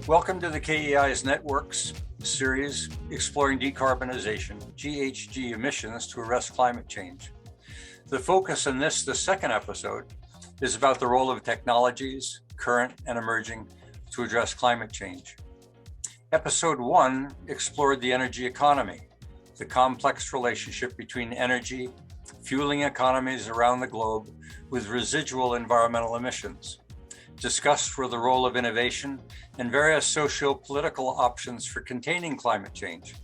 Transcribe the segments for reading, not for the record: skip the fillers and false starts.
Welcome to the KEI's Networks series exploring decarbonization, GHG emissions to arrest climate change. The focus in the second episode, is about the role of technologies, current and emerging, to address climate change. Episode 1 explored the energy economy, the complex relationship between energy, fueling economies around the globe with residual environmental emissions. Discussed were the role of innovation and various socio-political options for containing climate change.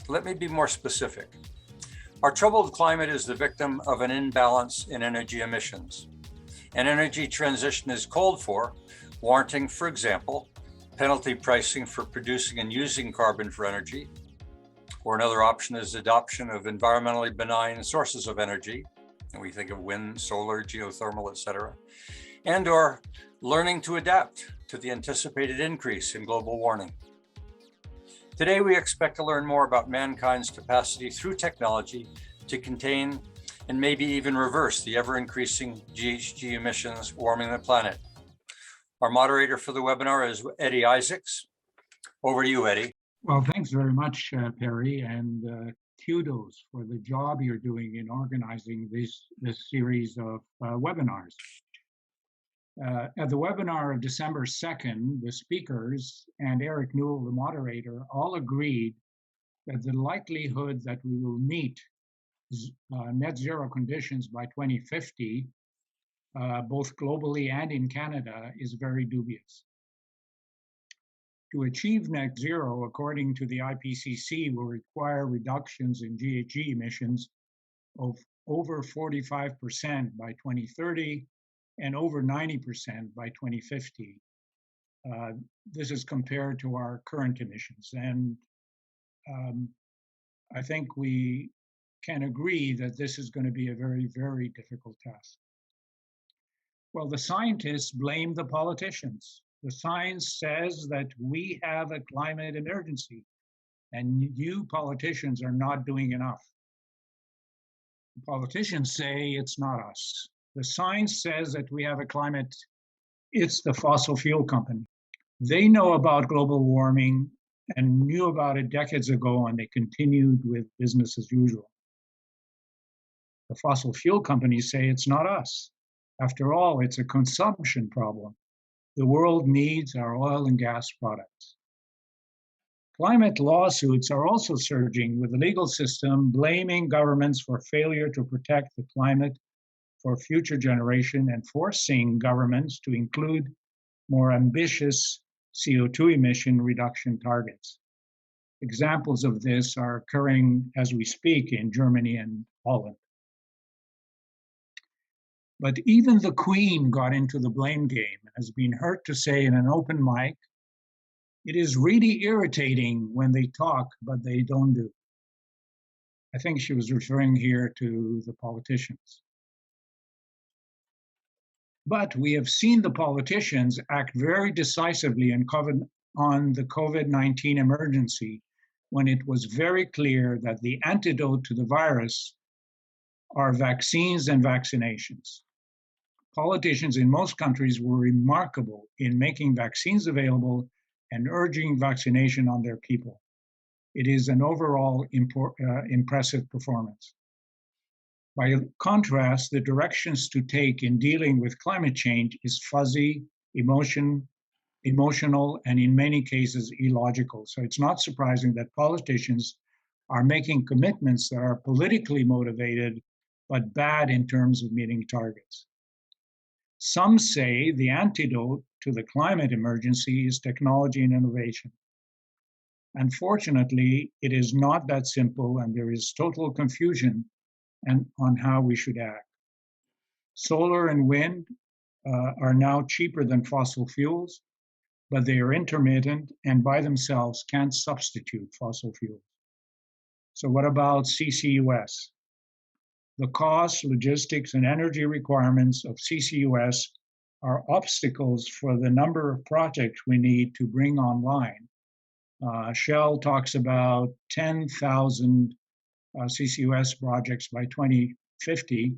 Let me be more specific. Our troubled climate is the victim of an imbalance in energy emissions. An energy transition is called for, warranting, for example, penalty pricing for producing and using carbon for energy, or another option is adoption of environmentally benign sources of energy, and we think of wind, solar, geothermal, etc., and or learning to adapt to the anticipated increase in global warming. Today, we expect to learn more about mankind's capacity through technology to contain and maybe even reverse the ever-increasing GHG emissions warming the planet. Our moderator for the webinar is Eddie Isaacs. Over to you, Eddie. Well, thanks very much, Perry, and kudos for the job you're doing in organizing this series of webinars. At the webinar of December 2nd, the speakers and Eric Newell, the moderator, all agreed that the likelihood that we will meet net zero conditions by 2050, both globally and in Canada, is very dubious. To achieve net zero, according to the IPCC, will require reductions in GHG emissions of over 45% by 2030 and over 90% by 2050. This is compared to our current emissions. And I think we can agree that this is going to be a very, very difficult task. Well, the scientists blame the politicians. The science says that we have a climate emergency and you politicians are not doing enough. The politicians say it's not us. The science says that we have a climate, it's the fossil fuel company. They know about global warming and knew about it decades ago, and they continued with business as usual. The fossil fuel companies say it's not us. After all, it's a consumption problem. The world needs our oil and gas products. Climate lawsuits are also surging, with the legal system blaming governments for failure to protect the climate for future generation and forcing governments to include more ambitious CO2 emission reduction targets. Examples of this are occurring as we speak in Germany and Holland. But even the Queen got into the blame game, has been heard to say in an open mic, "It is really irritating when they talk, but they don't do." I think she was referring here to the politicians. But we have seen the politicians act very decisively on the COVID-19 emergency when it was very clear that the antidote to the virus are vaccines and vaccinations. Politicians in most countries were remarkable in making vaccines available and urging vaccination on their people. It is an overall impressive performance. By contrast, the directions to take in dealing with climate change is fuzzy, emotional, and in many cases illogical. So it's not surprising that politicians are making commitments that are politically motivated, but bad in terms of meeting targets. Some say the antidote to the climate emergency is technology and innovation. Unfortunately, it is not that simple, and there is total confusion on how we should act. Solar and wind are now cheaper than fossil fuels, but they are intermittent and by themselves can't substitute fossil fuels. So what about CCUS? The cost, logistics, and energy requirements of CCUS are obstacles for the number of projects we need to bring online. Shell talks about 10,000 CCUS projects by 2050,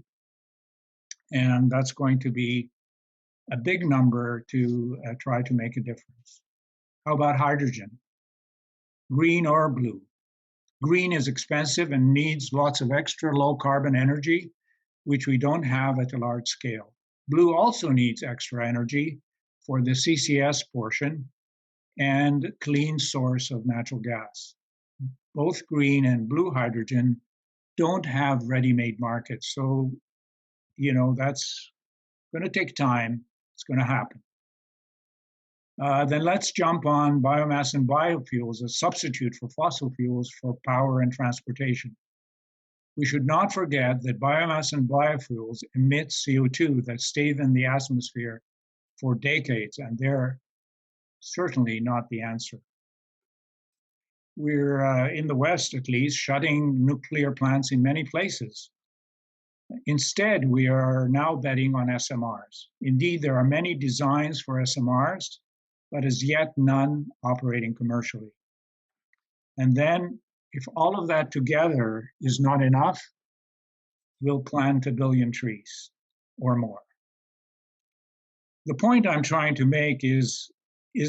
and that's going to be a big number to try to make a difference. How about hydrogen? Green or blue? Green is expensive and needs lots of extra low carbon energy, which we don't have at a large scale. Blue also needs extra energy for the CCS portion and clean source of natural gas. Both green and blue hydrogen don't have ready-made markets. So, that's going to take time. It's going to happen. Then let's jump on biomass and biofuels as substitute for fossil fuels for power and transportation. We should not forget that biomass and biofuels emit CO2 that stays in the atmosphere for decades, and they're certainly not the answer. We're, in the West at least, shutting nuclear plants in many places. Instead, we are now betting on SMRs. Indeed, there are many designs for SMRs, but as yet none operating commercially. And then, if all of that together is not enough, we'll plant 1 billion trees or more. The point I'm trying to make is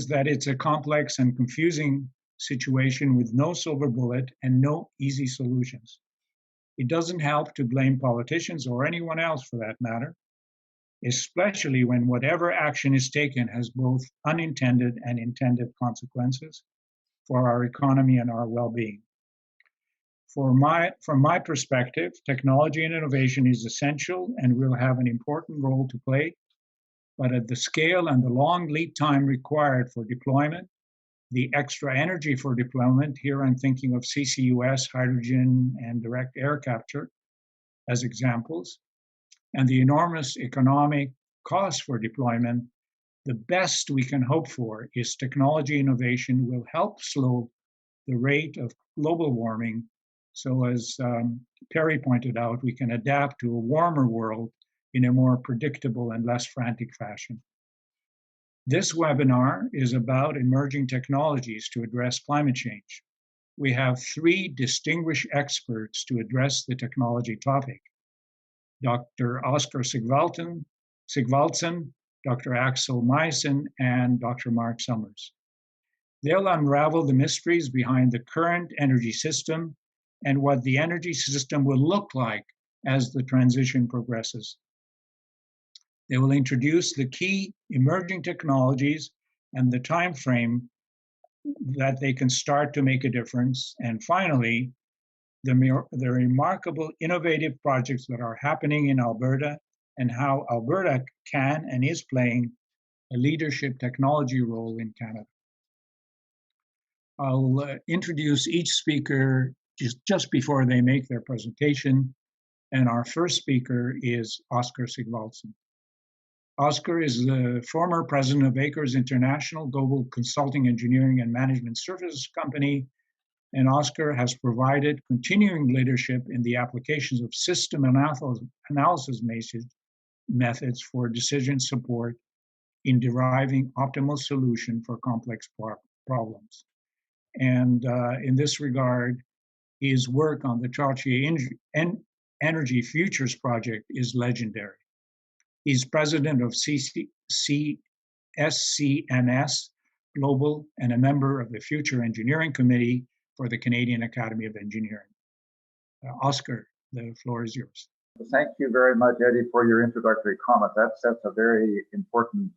that it's a complex and confusing situation with no silver bullet and no easy solutions. It doesn't help to blame politicians or anyone else for that matter, especially when whatever action is taken has both unintended and intended consequences for our economy and our well-being. From my perspective, technology and innovation is essential and will have an important role to play, but at the scale and the long lead time required for deployment, the extra energy for deployment, here I'm thinking of CCUS, hydrogen, and direct air capture as examples, and the enormous economic cost for deployment, the best we can hope for is technology innovation will help slow the rate of global warming. So as Perry pointed out, we can adapt to a warmer world in a more predictable and less frantic fashion. This webinar is about emerging technologies to address climate change. We have 3 distinguished experts to address the technology topic: Dr. Oskar Sigvaldason, Dr. Axel Meissen, and Dr. Mark Summers. They'll unravel the mysteries behind the current energy system and what the energy system will look like as the transition progresses. They will introduce the key emerging technologies and the time frame that they can start to make a difference. And finally, the remarkable innovative projects that are happening in Alberta and how Alberta can and is playing a leadership technology role in Canada. I'll introduce each speaker just before they make their presentation. And our first speaker is Oskar Sigvaldason. Oskar is the former president of Acres International Global Consulting Engineering and Management Services Company, and Oskar has provided continuing leadership in the applications of system analysis methods for decision support in deriving optimal solution for complex problems. And in this regard, his work on the Chartier Energy Futures Project is legendary. He's president of SCMS Global and a member of the Future Engineering Committee for the Canadian Academy of Engineering. Oskar, the floor is yours. Thank you very much, Eddie, for your introductory comment. That sets a very important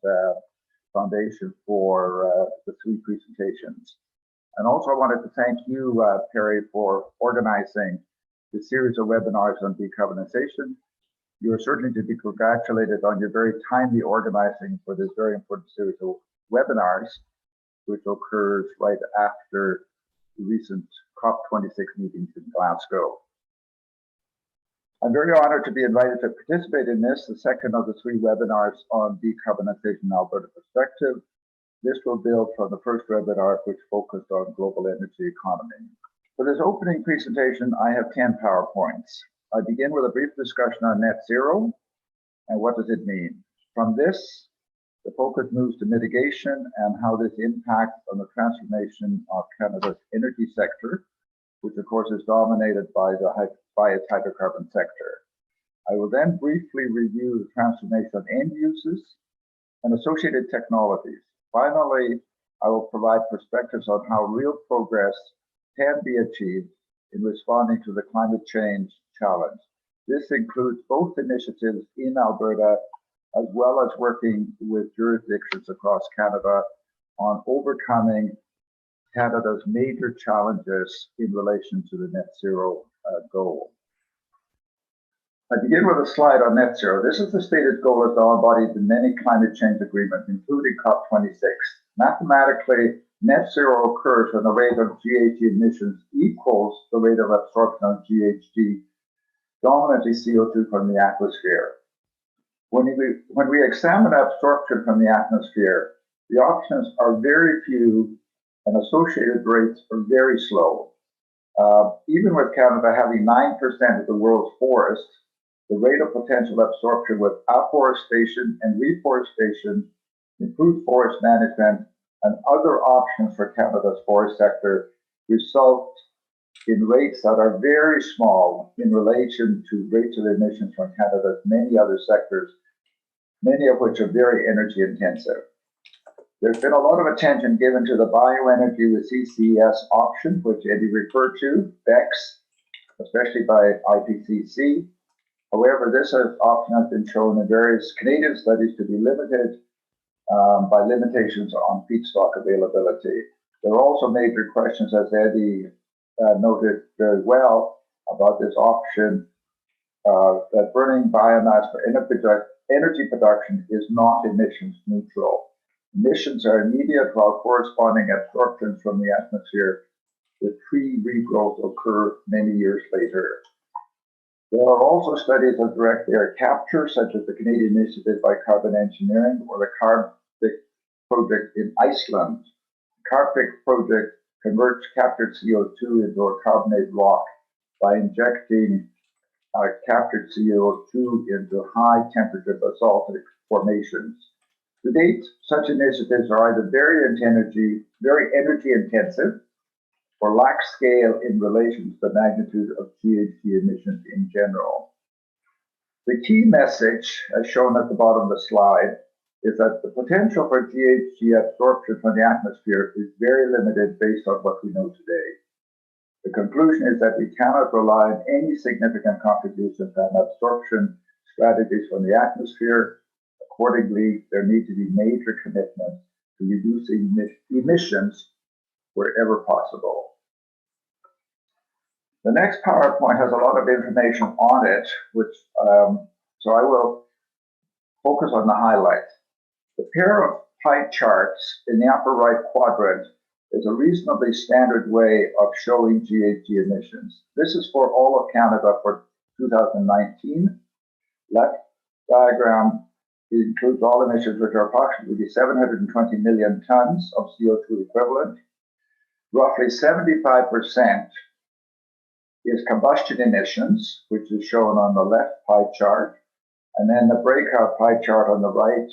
foundation for the 3 presentations. And also I wanted to thank you, Perry, for organizing the series of webinars on decarbonization. You are certainly to be congratulated on your very timely organizing for this very important series of webinars, which occurs right after the recent COP26 meetings in Glasgow. I'm very honored to be invited to participate in this, the second of the 3 webinars on decarbonization in Alberta perspective. This will build from the first webinar, which focused on global energy economy. For this opening presentation, I have 10 PowerPoints. I begin with a brief discussion on net zero and what does it mean. From this, the focus moves to mitigation and how this impacts on the transformation of Canada's energy sector, which of course is dominated by its hydrocarbon sector. I will then briefly review the transformation of end uses and associated technologies. Finally, I will provide perspectives on how real progress can be achieved in responding to the climate change challenge. This includes both initiatives in Alberta as well as working with jurisdictions across Canada on overcoming Canada's major challenges in relation to the net zero goal. I begin with a slide on net zero. This is the stated goal as embodied in many climate change agreements, including COP26. Mathematically, net zero occurs when the rate of GHG emissions equals the rate of absorption of GHG, dominantly CO2 from the atmosphere. When we examine absorption from the atmosphere, the options are very few and associated rates are very slow. Even with Canada having 9% of the world's forests, the rate of potential absorption with afforestation and reforestation, improved forest management, and other options for Canada's forest sector result in rates that are very small in relation to rates of emissions from Canada's many other sectors, many of which are very energy intensive. There's been a lot of attention given to the bioenergy with CCS option, which Eddie referred to, BECCS, especially by IPCC. However, this option has been shown in various Canadian studies to be limited by limitations on feedstock availability. There are also major questions, as Eddie noted very well, about this option that burning biomass for energy production is not emissions neutral. Emissions are immediate while corresponding absorptions from the atmosphere with tree regrowth occur many years later. There are also studies of direct air capture, such as the Canadian initiative by Carbon Engineering or the Carbfix project in Iceland. The Carbfix project converts captured CO2 into a carbonate rock by injecting captured CO2 into high temperature basaltic formations. To date, such initiatives are either very energy intensive or lack scale in relation to the magnitude of GHG emissions in general. The key message, as shown at the bottom of the slide, is that the potential for GHG absorption from the atmosphere is very limited based on what we know today. The conclusion is that we cannot rely on any significant contribution from absorption strategies from the atmosphere. Accordingly, there need to be major commitments to reducing emissions wherever possible. The next PowerPoint has a lot of information on it, so I will focus on the highlights. The pair of pie charts in the upper right quadrant is a reasonably standard way of showing GHG emissions. This is for all of Canada for 2019. Left diagram includes all emissions, which are approximately 720 million tons of CO2 equivalent. Roughly 75% is combustion emissions, which is shown on the left pie chart. And then the breakout pie chart on the right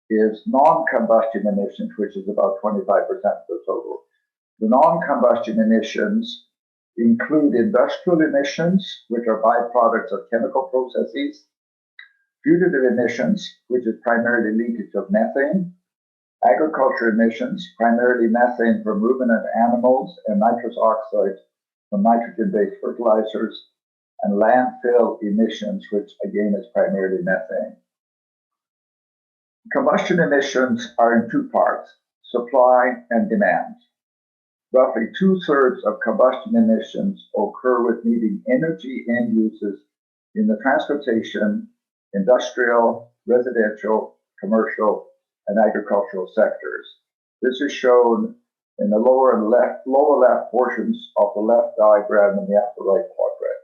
is non-combustion emissions, which is about 25% of the total. The non-combustion emissions include industrial emissions, which are byproducts of chemical processes, fugitive emissions, which is primarily leakage of methane, agriculture emissions, primarily methane from ruminant animals, and nitrous oxide from nitrogen-based fertilizers, and landfill emissions, which again is primarily methane. Combustion emissions are in two parts, supply and demand. Roughly 2/3 of combustion emissions occur with meeting energy end uses in the transportation, industrial, residential, commercial, and agricultural sectors. This is shown in the lower left portions of the left diagram in the upper right quadrant.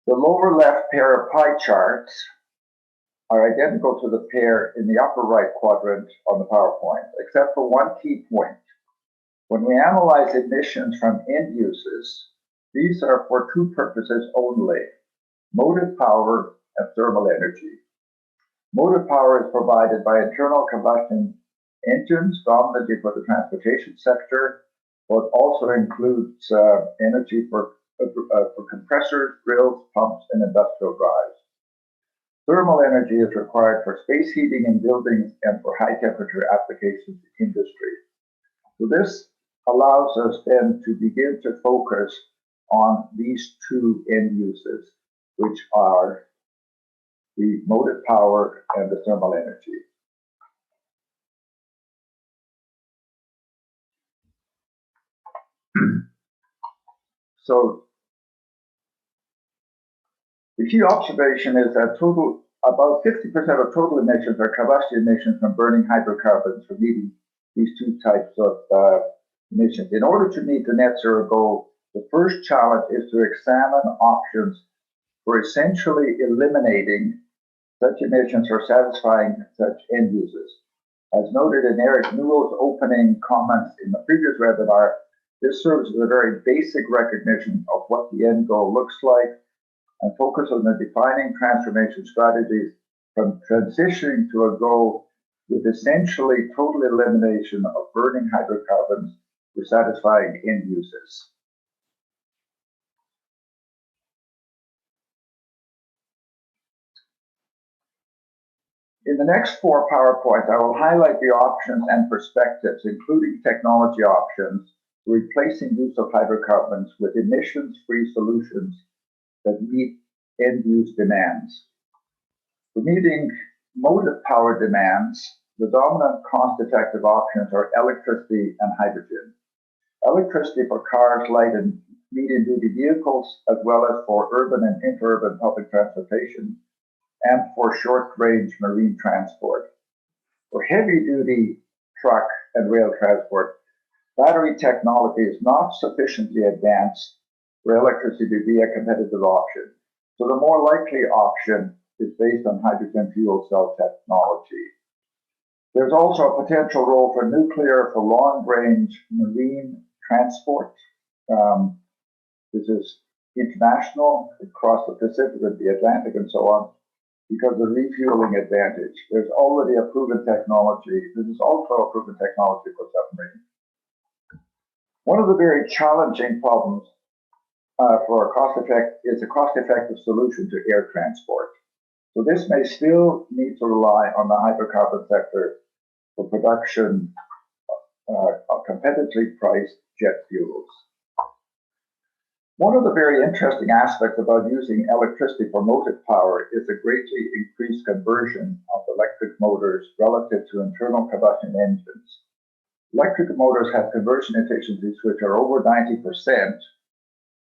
The lower left pair of pie charts are identical to the pair in the upper right quadrant on the PowerPoint, except for one key point. When we analyze emissions from end uses, these are for two purposes only, motive power and thermal energy. Motive power is provided by internal combustion engines, dominantly for the transportation sector, but also includes energy for compressors, drills, pumps, and industrial drives. Thermal energy is required for space heating in buildings and for high temperature applications in industry. So this allows us then to begin to focus on these two end uses, which are the motive power and the thermal energy. So the key observation is that about 50% of total emissions are combustion emissions from burning hydrocarbons for meeting these two types of emissions. In order to meet the net zero goal, the first challenge is to examine options for essentially eliminating such emissions or satisfying such end uses. As noted in Eric Newell's opening comments in the previous webinar, this serves as a very basic recognition of what the end goal looks like and focus on the defining transformation strategies from transitioning to a goal with essentially total elimination of burning hydrocarbons for satisfying end uses. In the next 4 PowerPoints, I will highlight the options and perspectives, including technology options, replacing use of hydrocarbons with emissions-free solutions that meet end-use demands. For meeting motive power demands, the dominant cost-effective options are electricity and hydrogen. Electricity for cars, light and medium-duty vehicles, as well as for urban and interurban public transportation, and for short-range marine transport. For heavy-duty truck and rail transport, battery technology is not sufficiently advanced for electricity to be a competitive option. So the more likely option is based on hydrogen fuel cell technology. There's also a potential role for nuclear for long-range marine transport. This is international, across the Pacific and the Atlantic and so on, because of the refueling advantage. There's already a proven technology. This is also a proven technology for submarines. One of the very challenging problems for a cost-effective solution to air transport. So this may still need to rely on the hydrocarbon sector for production of competitively priced jet fuels. One of the very interesting aspects about using electricity for motive power is the greatly increased conversion of electric motors relative to internal combustion engines. Electric motors have conversion efficiencies which are over 90%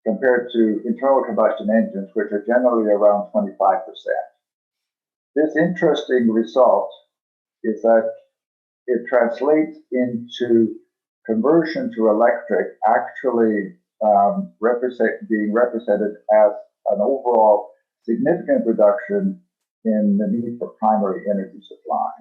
compared to internal combustion engines, which are generally around 25%. This interesting result is that it translates into conversion to electric actually being represented as an overall significant reduction in the need for primary energy supply.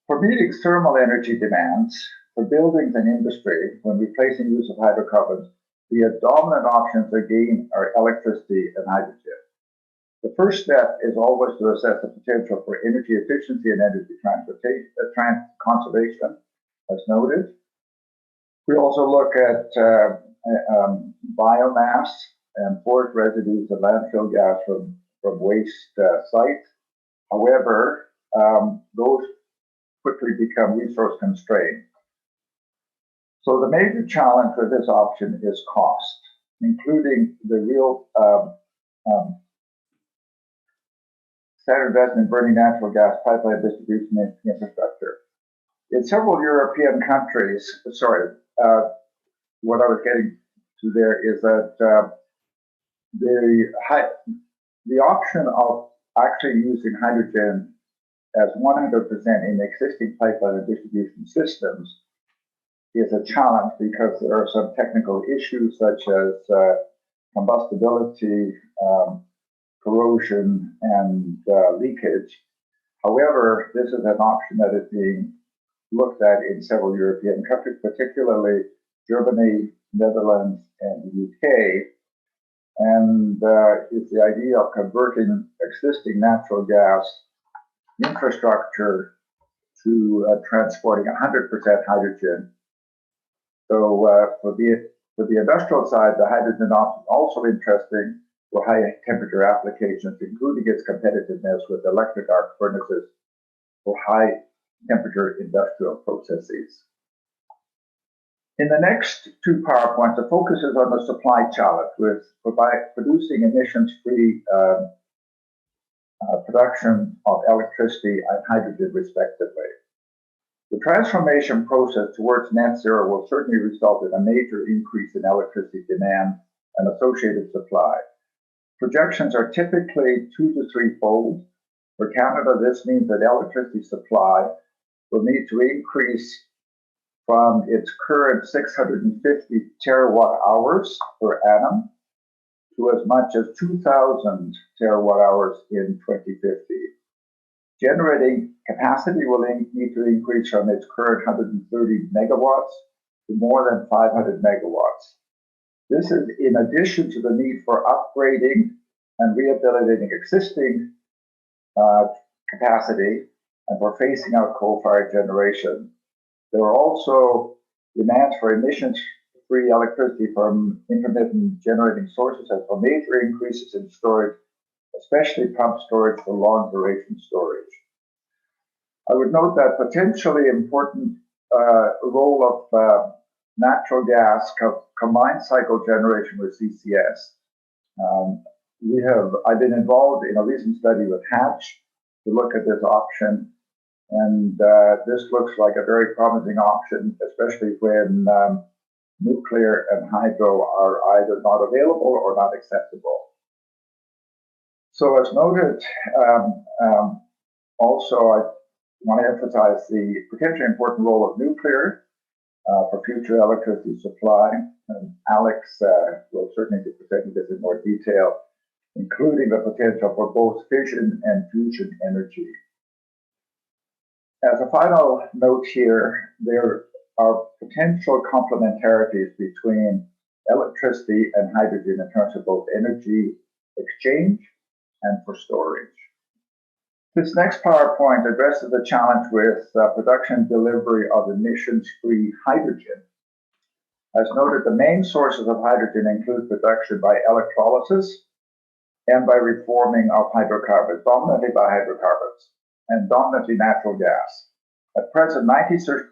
For meeting thermal energy demands for buildings and industry, when replacing use of hydrocarbons, the dominant options again are electricity and hydrogen. The first step is always to assess the potential for energy efficiency and energy conservation, as noted. We also look at biomass and forest residues of landfill gas from waste sites. However, those quickly become resource constrained. So the major challenge for this option is cost, including the real standard investment in burning natural gas pipeline distribution infrastructure. In several European countries, what I was getting to there is that the option of actually using hydrogen as 100% in existing pipeline and distribution systems is a challenge because there are some technical issues such as combustibility, corrosion, and leakage. However, this is an option that is being looked at in several European countries, particularly Germany, Netherlands, and the UK. And it's the idea of converting existing natural gas infrastructure to transporting 100% hydrogen. So for For the industrial side, the hydrogen option is also interesting for high temperature applications, including its competitiveness with electric arc furnaces for high temperature industrial processes. In the next two PowerPoints, the focus is on the supply challenge with producing emissions-free production of electricity and hydrogen, respectively. The transformation process towards net zero will certainly result in a major increase in electricity demand and associated supply. Projections are typically 2 to 3-fold. For Canada, this means that electricity supply will need to increase from its current 650 terawatt hours per annum to as much as 2,000 terawatt hours in 2050. Generating capacity will need to increase from its current 130 megawatts to more than 500 megawatts. This is in addition to the need for upgrading and rehabilitating existing capacity and for phasing out coal-fired generation. There are also demands for emissions-free electricity from intermittent generating sources and for major increases in storage, especially pumped storage for long-duration storage. I would note that potentially important role of natural gas combined cycle generation with CCS. I've been involved in a recent study with Hatch to look at this option, and this looks like a very promising option, especially when nuclear and hydro are either not available or not accessible. So as noted, also I want to emphasize the potentially important role of nuclear for future electricity supply. And Alex will certainly be presenting this in more detail, including the potential for both fission and fusion energy. As a final note here, there are potential complementarities between electricity and hydrogen in terms of both energy exchange and for storage. This next PowerPoint addresses the challenge with production and delivery of emissions-free hydrogen. As noted, the main sources of hydrogen include production by electrolysis and by reforming of hydrocarbons, dominantly by hydrocarbons, and dominantly natural gas. At present, 96%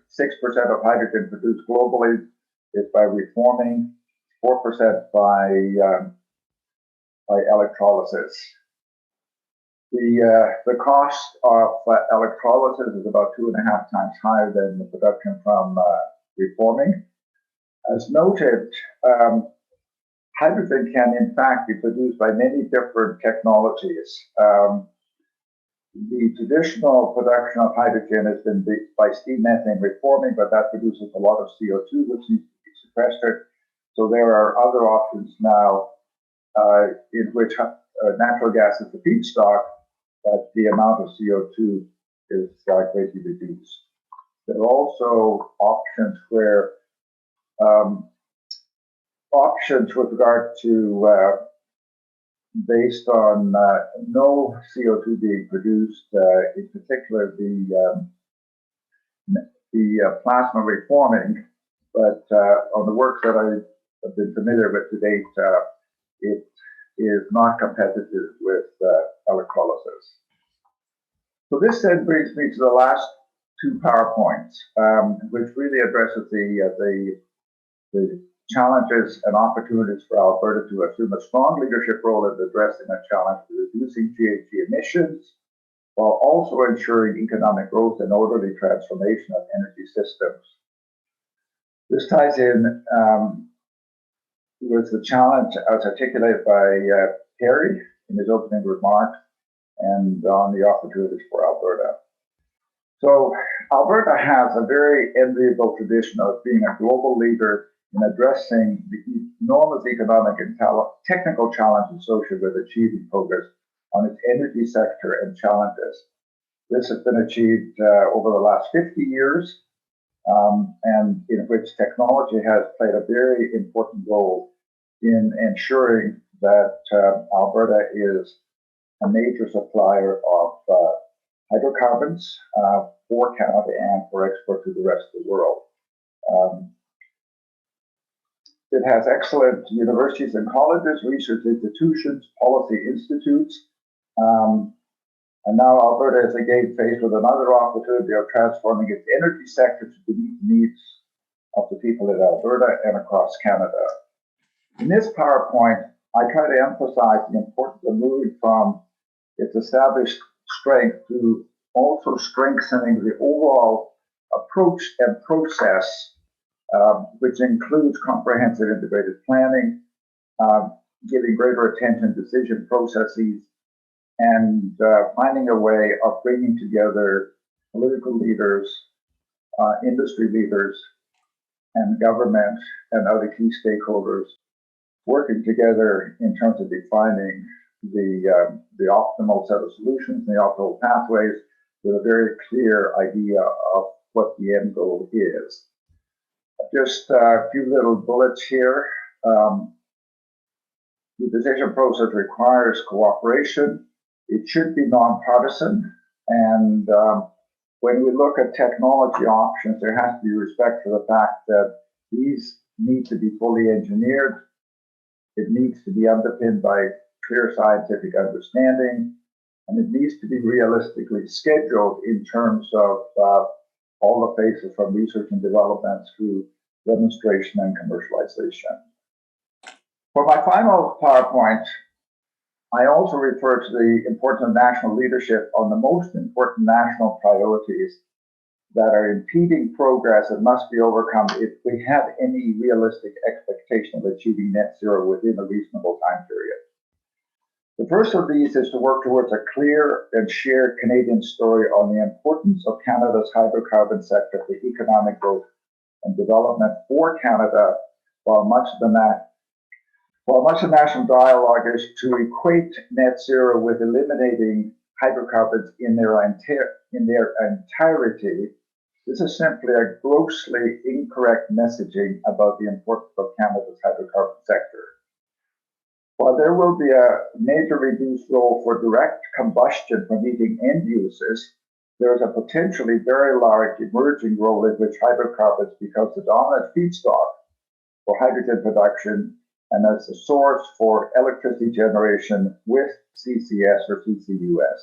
of hydrogen produced globally is by reforming, 4% by electrolysis. The cost of electrolysis is about 2.5 times higher than the production from reforming. As noted, hydrogen can in fact be produced by many different technologies. The traditional production of hydrogen has been by steam methane reforming, but that produces a lot of CO2, which needs to be sequestered. So there are other options now in which natural gas is the feedstock, but the amount of CO2 is greatly reduced. There are also options where options with regard to based on no CO2 being produced, in particular the plasma reforming, but on the work that I have been familiar with to date, it is not competitive with electrolysis. So this then brings me to the last two PowerPoints, which really addresses the challenges and opportunities for Alberta to assume a strong leadership role in addressing a challenge of reducing GHG emissions, while also ensuring economic growth and orderly transformation of energy systems. This ties in with the challenge as articulated by Perry in his opening remarks and on the opportunities for Alberta. So Alberta has a very enviable tradition of being a global leader in addressing the enormous economic and technical challenges associated with achieving progress on its energy sector and challenges. This has been achieved over the last 50 years, and in which technology has played a very important role in ensuring that Alberta is a major supplier of hydrocarbons for Canada and for export to the rest of the world. It has excellent universities and colleges, research institutions, policy institutes. And now Alberta is again faced with another opportunity of transforming its energy sector to meet the needs of the people in Alberta and across Canada. In this PowerPoint, I try to emphasize the importance of moving from its established strength to also strengthening the overall approach and process, which includes comprehensive integrated planning, giving greater attention to decision processes, and finding a way of bringing together political leaders, industry leaders, and government and other key stakeholders working together in terms of defining the optimal set of solutions, the optimal pathways, with a very clear idea of what the end goal is. Just a few little bullets here. The decision process requires cooperation. It should be nonpartisan. And when we look at technology options, there has to be respect for the fact that these need to be fully engineered. It needs to be underpinned by clear scientific understanding, and it needs to be realistically scheduled in terms of all the phases from research and development through demonstration and commercialization. For my final PowerPoint, I also refer to the importance of national leadership on the most important national priorities that are impeding progress and must be overcome if we have any realistic expectation of achieving net zero within a reasonable time period. The first of these is to work towards a clear and shared Canadian story on the importance of Canada's hydrocarbon sector for economic growth and development for Canada, while much of the national dialogue is to equate net zero with eliminating hydrocarbons in their entirety. This is simply a grossly incorrect messaging about the importance of Canada's hydrocarbon sector. While there will be a major reduced role for direct combustion for meeting end uses, there is a potentially very large emerging role in which hydrocarbons becomes the dominant feedstock for hydrogen production and as a source for electricity generation with CCS or CCUS.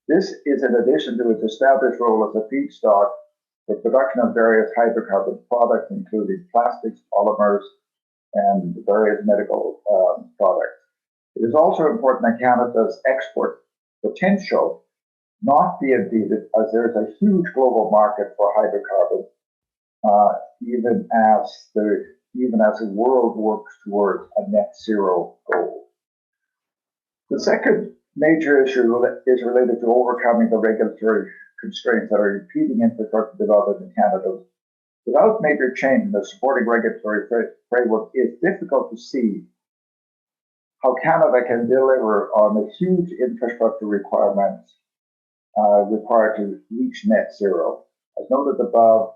This is in addition to its established role as a feedstock for production of various hydrocarbon products, including plastics, polymers, and various medical products. It is also important that Canada's export potential not be impeded, as there is a huge global market for hydrocarbons, even as the world works towards a net zero goal. The second major issue is related to overcoming the regulatory constraints that are impeding infrastructure development in Canada. Without major change in the supporting regulatory framework, it's difficult to see how Canada can deliver on the huge infrastructure requirements required to reach net zero. As noted above,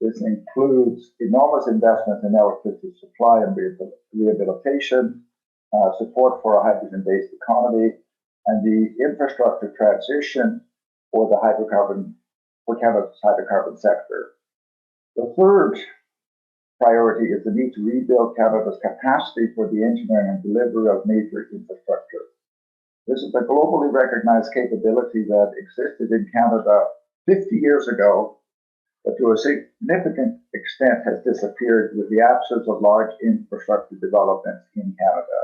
this includes enormous investments in electricity supply and rehabilitation, support for a hydrogen-based economy, and the infrastructure transition for Canada's hydrocarbon sector. The third priority is the need to rebuild Canada's capacity for the engineering and delivery of major infrastructure. This is a globally recognized capability that existed in Canada 50 years ago, but to a significant extent has disappeared with the absence of large infrastructure developments in Canada.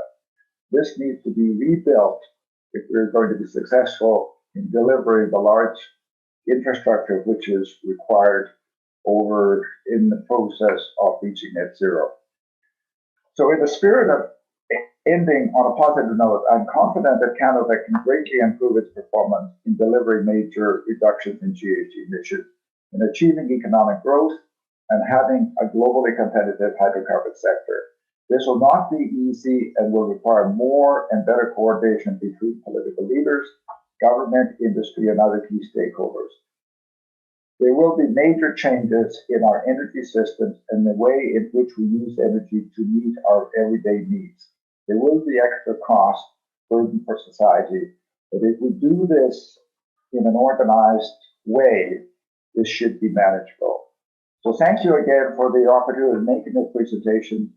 This needs to be rebuilt if we're going to be successful in delivering the large infrastructure which is required over in the process of reaching net zero. So in the spirit of ending on a positive note, I'm confident that Canada can greatly improve its performance in delivering major reductions in GHG emissions, in achieving economic growth, and having a globally competitive hydrocarbon sector. This will not be easy and will require more and better coordination between political leaders, government, industry, and other key stakeholders. There will be major changes in our energy systems and the way in which we use energy to meet our everyday needs. There will be extra cost burden for society, but if we do this in an organized way, this should be manageable. So thank you again for the opportunity of making this presentation.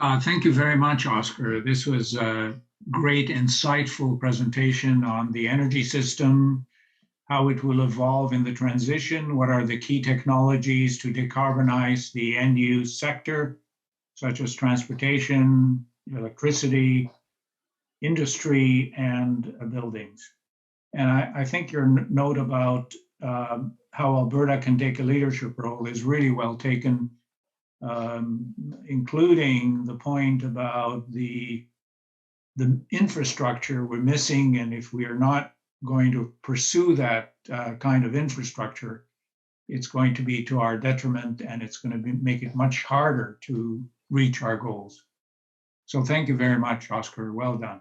Thank you very much, Oskar. This was a great, insightful presentation on the energy system, how it will evolve in the transition, what are the key technologies to decarbonize the end-use sector, such as transportation, electricity, industry, and buildings. And I think your note about how Alberta can take a leadership role is really well taken, including the point about the infrastructure we're missing, and if we are not going to pursue that kind of infrastructure, it's going to be to our detriment, and it's going to make it much harder to reach our goals. So thank you very much, Oskar. Well done.